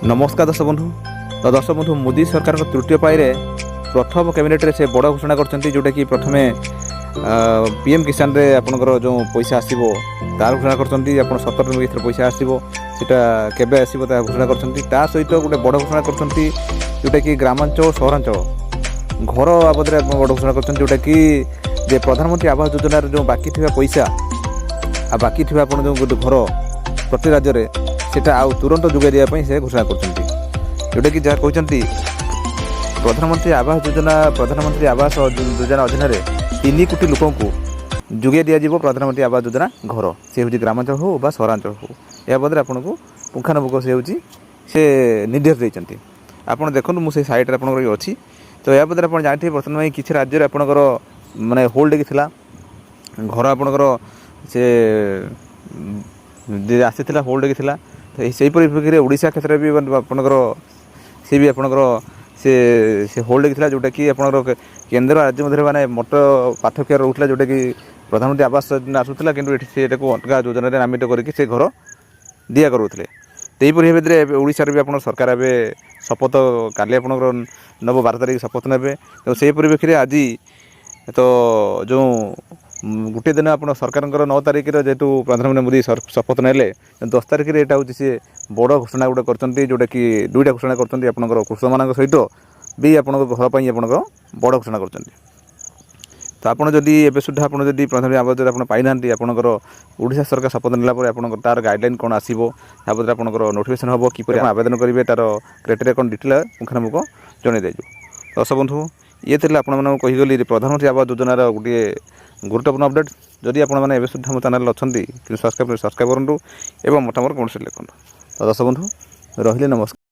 नमस्कार दर्शक बंधु। तो दर्शक बंधु मोदी सरकार तृतीय पाई प्रथम कैबिनेट से बड़ घोषणा कर जोटा कि प्रथम पीएम किसान रे आपनकर जो पैसा आसीबो तार घोषणा कर 17 दिन भीतर पैसा आसीबो सेटा केबे आसीबो ता घोषणा कर सहित गोटे बड़ घोषणा कर जोटा कि ग्रामांचल सहरांचल घर बाबद बड़ घोषणा कर जोटा कि जे प्रधानमंत्री आवास योजना जो बाकी थी पैसा आ बाकी थी आप जो घर प्रति राज्य में सेटा आउ तुरंत जोगाई देवाई से घोषणा कर कि जहाँ कहते प्रधानमंत्री आवास योजना अधीन 3 कोटी लोक जोगाई दिज्व प्रधानमंत्री आवास योजना घर से हूँ ग्रामांचल हो बा सहरांचल हो या बदले आपन को पुंखानुपुंख से हूँ से निर्देश देते आपड़ देखो मुझे सैड्रे आप अच्छी तो या बदले आप जानते बर्तमान किसी राज्य में आपंकर मानने होल्ड की घर आपंकर से आसी होल्ड की तो से परिप्रेक्षी ओडिशा क्षेत्र में भी आपंकर सी भी आपंकर से होल्ड की जोटा कि आपंकर केन्द्र राज्य मध्य माने मोट पार्थक्य रोला जोटा कि प्रधानमंत्री आवास योजना आसूला कि अलग योजना नामित करके घर दिया करूले तहीपरि भाव ओडिशा भी आप सरकार ए शपथ काली आप नव 12 तारिख शपथ ने तो से परिप्रेक्षी आज तो जो गोटे दिन आप सरकार 9 तारिख जेहतु प्रधानमंत्री मोदी शपथ ने 10 तारिख में यहाँ हूँ सी बड़ घोषणा गोटे कर जोटा कि 2टा घोषणा कर कृषक मान सहित भी आप घर पर आप बड़ घोषणा कर तो आपड़ जदि एवं सुधा आप प्रधानमंत्री आवास योजना पाई ना आपंकर ओडिशा सरकार शपथ नेला तार गाइडलाइन कौन आसो याद आपंकर नोटिफिकेशन हम कि आवेदन करेंगे तार क्राइटेरिया कौन डिटेल पुंखानुपुंख जन दीजिए। दर्शक बंधु ये थे आपगली प्रधानमंत्री आवास योजनार गोटे गुरुत्वपूर्ण अपडेट जदि आपने सुधा मो चैनल अच्छा कि सब्सक्राइब करूँ और मतामत कौन से लिखुँ। तो दर्शक बंधु रहिले नमस्कार।